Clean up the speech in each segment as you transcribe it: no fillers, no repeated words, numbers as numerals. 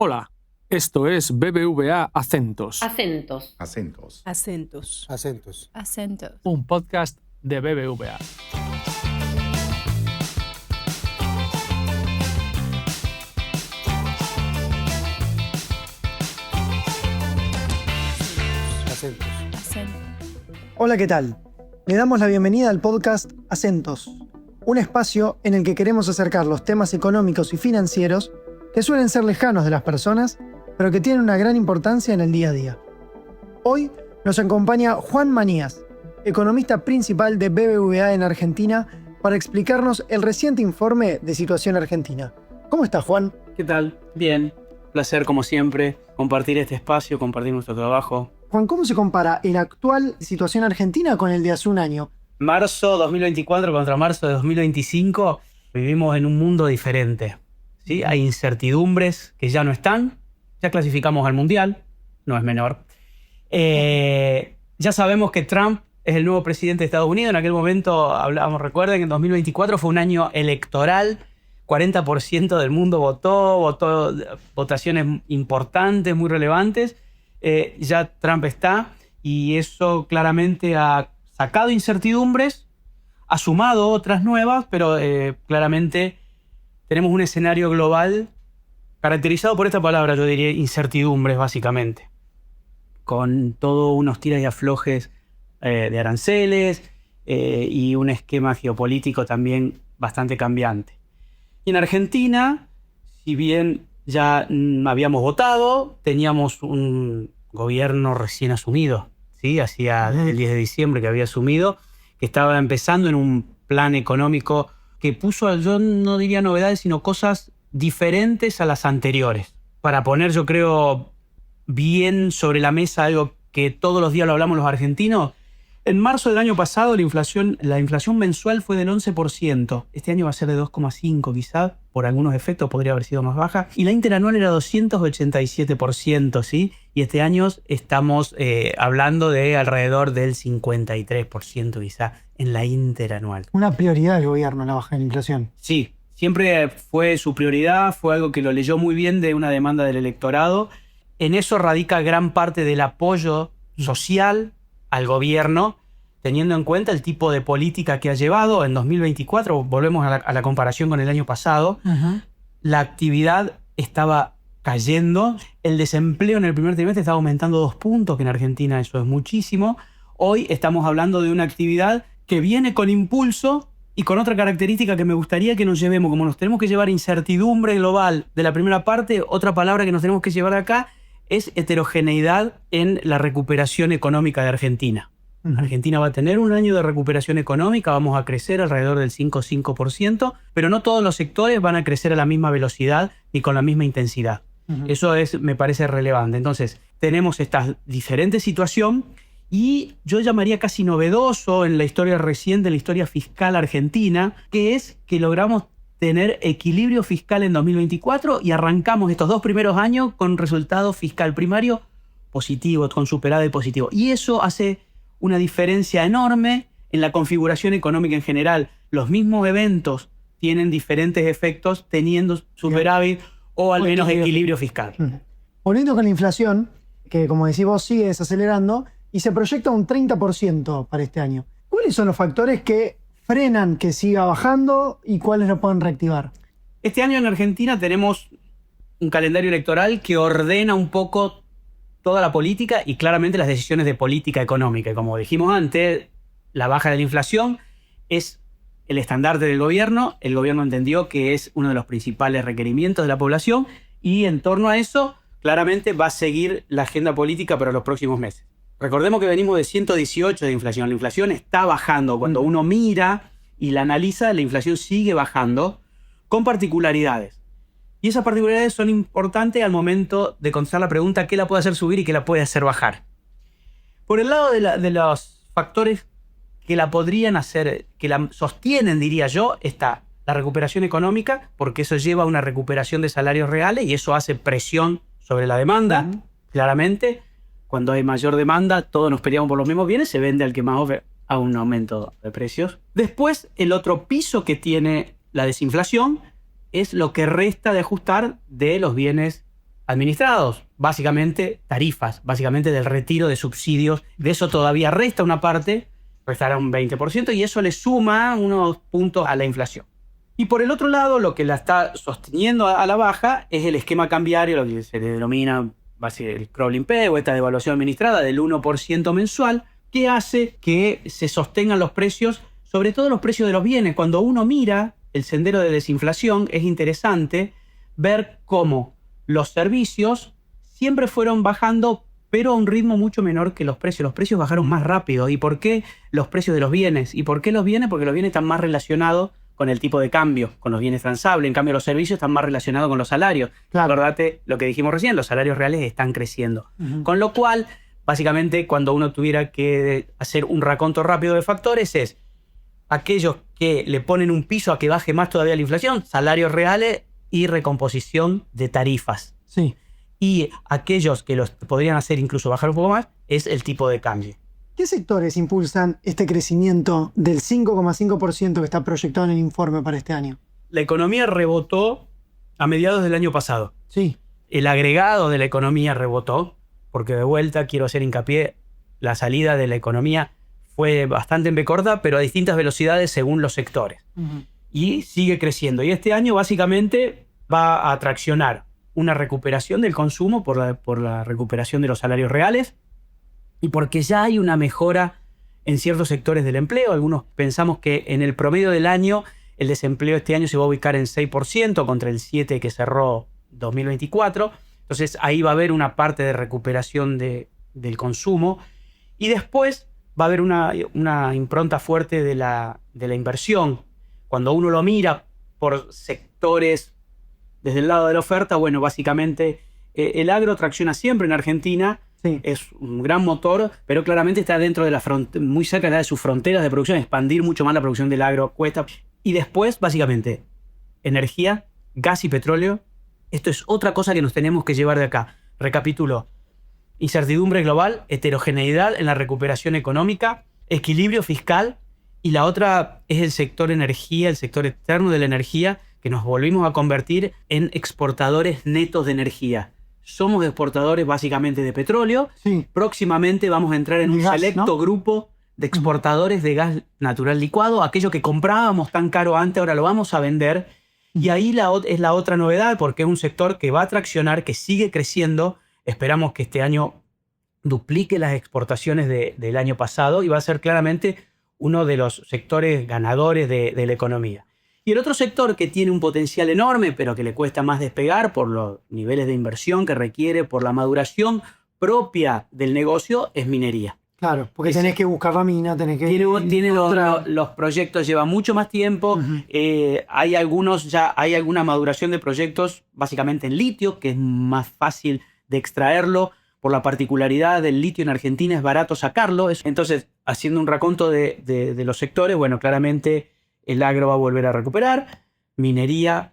Hola, esto es BBVA Acentos. Acentos. Acentos. Acentos. Acentos. Acentos. Un podcast de BBVA. Acentos. Acentos. Hola, ¿qué tal? Le damos la bienvenida al podcast Acentos, un espacio en el que queremos acercar los temas económicos y financieros que suelen ser lejanos de las personas, pero que tienen una gran importancia en el día a día. Hoy nos acompaña Juan Manías, economista principal de BBVA en Argentina, para explicarnos el reciente informe de situación argentina. ¿Cómo estás, Juan? ¿Qué tal? Bien. Placer, como siempre, compartir este espacio, compartir nuestro trabajo. Juan, ¿cómo se compara la actual situación argentina con el de hace un año? Marzo 2024 contra marzo de 2025, vivimos en un mundo diferente, ¿sí? Hay incertidumbres que ya no están. Ya clasificamos al Mundial, no es menor. Ya sabemos que Trump es el nuevo presidente de Estados Unidos. En aquel momento hablábamos, recuerden, que en 2024 fue un año electoral. 40% del mundo votó votaciones importantes, muy relevantes. Ya Trump está, y eso claramente ha sacado incertidumbres, ha sumado otras nuevas, pero claramente tenemos un escenario global caracterizado por esta palabra, yo diría incertidumbres, básicamente, con todos unos tiras y aflojes de aranceles y un esquema geopolítico también bastante cambiante. Y en Argentina, si bien ya habíamos votado, teníamos un gobierno recién asumido, ¿sí? Hacía desde el 10 de diciembre que había asumido, que estaba empezando en un plan económico que puso, yo no diría novedades, sino cosas diferentes a las anteriores. Para poner, yo creo, bien sobre la mesa algo que todos los días lo hablamos los argentinos. En marzo del año pasado la inflación mensual fue del 11%. Este año va a ser de 2,5%, quizás, por algunos efectos podría haber sido más baja. Y la interanual era 287%, ¿sí? Y este año estamos hablando de alrededor del 53%, quizás, en la interanual. Una prioridad del gobierno, la baja de la inflación. Sí, siempre fue su prioridad, fue algo que lo leyó muy bien de una demanda del electorado. En eso radica gran parte del apoyo social al gobierno, teniendo en cuenta el tipo de política que ha llevado. En 2024, volvemos a la comparación con el año pasado, la actividad estaba cayendo, el desempleo en el primer trimestre estaba aumentando 2 puntos, que en Argentina eso es muchísimo. Hoy estamos hablando de una actividad que viene con impulso y con otra característica que me gustaría que nos llevemos. Como nos tenemos que llevar incertidumbre global de la primera parte, otra palabra que nos tenemos que llevar de acá es heterogeneidad en la recuperación económica de Argentina. Argentina va a tener un año de recuperación económica, vamos a crecer alrededor del 5%, pero no todos los sectores van a crecer a la misma velocidad ni con la misma intensidad. Eso me parece relevante. Entonces, tenemos esta diferente situación, y yo llamaría casi novedoso en la historia reciente, en la historia fiscal argentina, que es que logramos tener equilibrio fiscal en 2024 y arrancamos estos 2 primeros años con resultado fiscal primario positivo, con superávit positivo. Y eso hace una diferencia enorme en la configuración económica en general. Los mismos eventos tienen diferentes efectos teniendo superávit o al menos equilibrio fiscal. Volviendo con la inflación, que como decís vos sigue desacelerando y se proyecta un 30% para este año. ¿Cuáles son los factores que frenan que siga bajando y cuáles lo pueden reactivar? Este año en Argentina tenemos un calendario electoral que ordena un poco toda la política y claramente las decisiones de política económica. Como dijimos antes, la baja de la inflación es el estandarte del gobierno. El gobierno entendió que es uno de los principales requerimientos de la población, y en torno a eso claramente va a seguir la agenda política para los próximos meses. Recordemos que venimos de 118 de inflación. La inflación está bajando. Cuando uno mira y la analiza, la inflación sigue bajando con particularidades. Y esas particularidades son importantes al momento de contestar la pregunta ¿qué la puede hacer subir y qué la puede hacer bajar? Por el lado de los factores que la podrían hacer, que la sostienen, diría yo, está la recuperación económica, porque eso lleva a una recuperación de salarios reales y eso hace presión sobre la demanda, claramente. Cuando hay mayor demanda, todos nos peleamos por los mismos bienes, se vende al que más ofrece a un aumento de precios. Después, el otro piso que tiene la desinflación es lo que resta de ajustar de los bienes administrados, básicamente tarifas, básicamente del retiro de subsidios. De eso todavía resta una parte, restará un 20%, y eso le suma unos puntos a la inflación. Y por el otro lado, lo que la está sosteniendo a la baja es el esquema cambiario, lo que se denomina el crawling peg o esta devaluación administrada del 1% mensual, que hace que se sostengan los precios, sobre todo los precios de los bienes. Cuando uno mira el sendero de desinflación, es interesante ver cómo los servicios siempre fueron bajando, pero a un ritmo mucho menor que los precios. Los precios bajaron más rápido. ¿Y por qué los precios de los bienes? ¿Y por qué los bienes? Porque los bienes están más relacionados con el tipo de cambio, con los bienes transables. En cambio, los servicios están más relacionados con los salarios. Claro. Acordate lo que dijimos recién, los salarios reales están creciendo. Con lo cual, básicamente, cuando uno tuviera que hacer un raconto rápido de factores, es aquellos que le ponen un piso a que baje más todavía la inflación, salarios reales y recomposición de tarifas. Sí. Y aquellos que los podrían hacer incluso bajar un poco más, es el tipo de cambio. ¿Qué sectores impulsan este crecimiento del 5,5% que está proyectado en el informe para este año? La economía rebotó a mediados del año pasado. Sí. El agregado de la economía rebotó, porque de vuelta quiero hacer hincapié, la salida de la economía fue bastante en B corta, pero a distintas velocidades según los sectores. Y sigue creciendo. Y este año básicamente va a traccionar una recuperación del consumo por la recuperación de los salarios reales y porque ya hay una mejora en ciertos sectores del empleo. Algunos pensamos que en el promedio del año el desempleo este año se va a ubicar en 6% contra el 7% que cerró 2024. Entonces ahí va a haber una parte de recuperación del consumo y después va a haber una impronta fuerte de la inversión. Cuando uno lo mira por sectores desde el lado de la oferta, bueno, básicamente el agro tracciona siempre en Argentina. Sí. Es un gran motor, pero claramente está dentro de muy cerca de sus fronteras de producción. Expandir mucho más la producción del agro cuesta. Y después, básicamente, energía, gas y petróleo. Esto es otra cosa que nos tenemos que llevar de acá. Recapitulo. Incertidumbre global, heterogeneidad en la recuperación económica, equilibrio fiscal, y la otra es el sector energía, el sector externo de la energía, que nos volvimos a convertir en exportadores netos de energía. Somos exportadores básicamente de petróleo. Sí. Próximamente vamos a entrar en un gas, selecto ¿no? grupo de exportadores de gas natural licuado. Aquello que comprábamos tan caro antes, ahora lo vamos a vender. Y ahí es la otra novedad, porque es un sector que va a traccionar, que sigue creciendo. Esperamos que este año duplique las exportaciones del año pasado y va a ser claramente uno de los sectores ganadores de la economía. Y el otro sector que tiene un potencial enorme, pero que le cuesta más despegar por los niveles de inversión que requiere, por la maduración propia del negocio, es minería. Claro, porque tenés que buscar la mina, tenés que... Tiene los proyectos, llevan mucho más tiempo. Hay alguna maduración de proyectos básicamente en litio, que es más fácil de extraerlo. Por la particularidad del litio en Argentina es barato sacarlo. Entonces, haciendo un raconto de los sectores, bueno, claramente el agro va a volver a recuperar, minería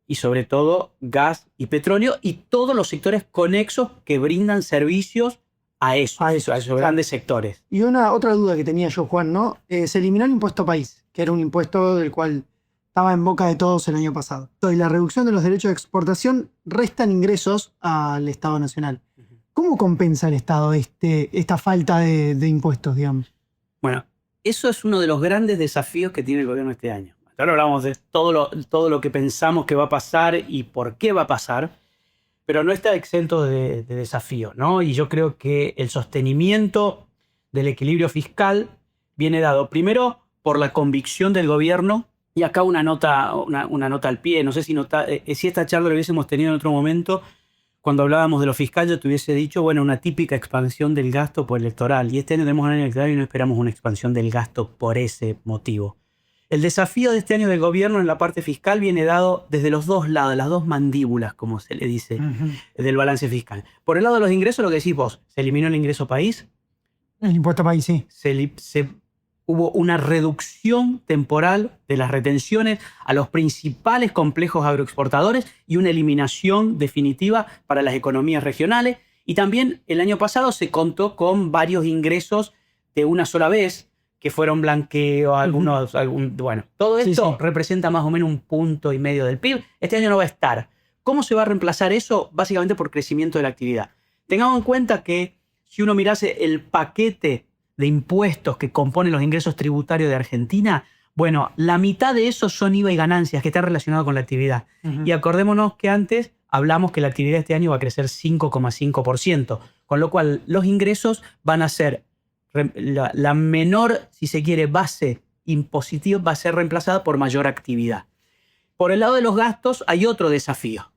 y sobre todo gas y petróleo y todos los sectores conexos que brindan servicios a esos grandes sectores. Y otra duda que tenía yo, Juan, ¿no? Se eliminó el impuesto país, que era un impuesto del cual estaba en boca de todos el año pasado. Y la reducción de los derechos de exportación restan ingresos al Estado Nacional. ¿Cómo compensa el Estado esta falta de impuestos, digamos? Bueno, eso es uno de los grandes desafíos que tiene el gobierno este año. Ahora hablamos de todo lo que pensamos que va a pasar y por qué va a pasar, pero no está exento de desafíos, ¿no? Y yo creo que el sostenimiento del equilibrio fiscal viene dado primero por la convicción del gobierno. Y acá una nota al pie. No sé si esta charla la hubiésemos tenido en otro momento, cuando hablábamos de lo fiscal, yo te hubiese dicho, bueno, una típica expansión del gasto por electoral. Y este año tenemos un año electoral y no esperamos una expansión del gasto por ese motivo. El desafío de este año del gobierno en la parte fiscal viene dado desde los dos lados, las dos mandíbulas, como se le dice, del balance fiscal. Por el lado de los ingresos, lo que decís vos, se eliminó el ingreso país. El impuesto país, sí. Hubo una reducción temporal de las retenciones a los principales complejos agroexportadores y una eliminación definitiva para las economías regionales. Y también el año pasado se contó con varios ingresos de una sola vez que fueron blanqueo, bueno, todo esto representa más o menos 1,5 puntos del PIB. Este año no va a estar, ¿Cómo se va a reemplazar eso? Básicamente por crecimiento de la actividad. Tengamos en cuenta que si uno mirase el paquete de impuestos que componen los ingresos tributarios de Argentina, bueno, la mitad de esos son IVA y ganancias que están relacionados con la actividad. Y acordémonos que antes hablamos que la actividad este año va a crecer 5,5%, con lo cual los ingresos van a ser la menor, si se quiere, base impositiva, va a ser reemplazada por mayor actividad. Por el lado de los gastos hay otro desafío,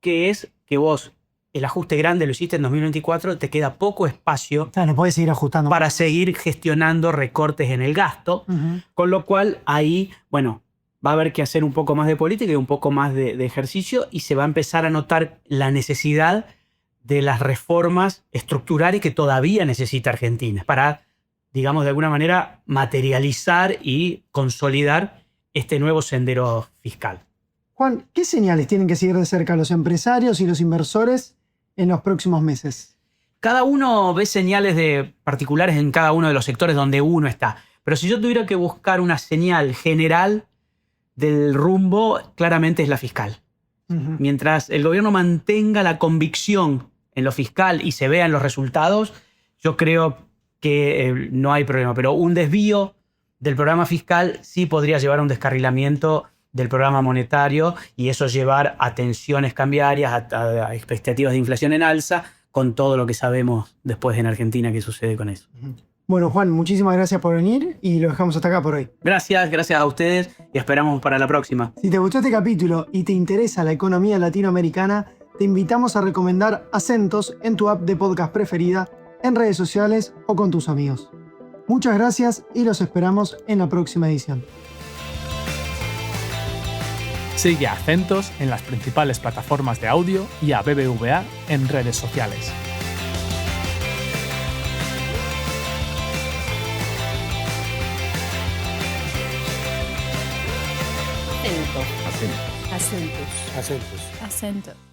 que es que vos el ajuste grande lo hiciste en 2024, te queda poco espacio No podés seguir ajustando. para seguir gestionando recortes en el gasto, con lo cual ahí, bueno, va a haber que hacer un poco más de política y un poco más de ejercicio, y se va a empezar a notar la necesidad de las reformas estructurales que todavía necesita Argentina para, digamos, de alguna manera materializar y consolidar este nuevo sendero fiscal. Juan, ¿qué señales tienen que seguir de cerca los empresarios y los inversores en los próximos meses? Cada uno ve señales particulares en cada uno de los sectores donde uno está. Pero si yo tuviera que buscar una señal general del rumbo, claramente es la fiscal. Mientras el gobierno mantenga la convicción en lo fiscal y se vean los resultados, yo creo que no hay problema. Pero un desvío del programa fiscal sí podría llevar a un descarrilamiento del programa monetario, y eso llevar a tensiones cambiarias, a expectativas de inflación en alza, con todo lo que sabemos después en Argentina que sucede con eso. Bueno, Juan, muchísimas gracias por venir y lo dejamos hasta acá por hoy. Gracias a ustedes y esperamos para la próxima. Si te gustó este capítulo y te interesa la economía latinoamericana, te invitamos a recomendar Acentos en tu app de podcast preferida, en redes sociales o con tus amigos. Muchas gracias y los esperamos en la próxima edición. Sigue a Acentos en las principales plataformas de audio y a BBVA en redes sociales. Acentos. Acento.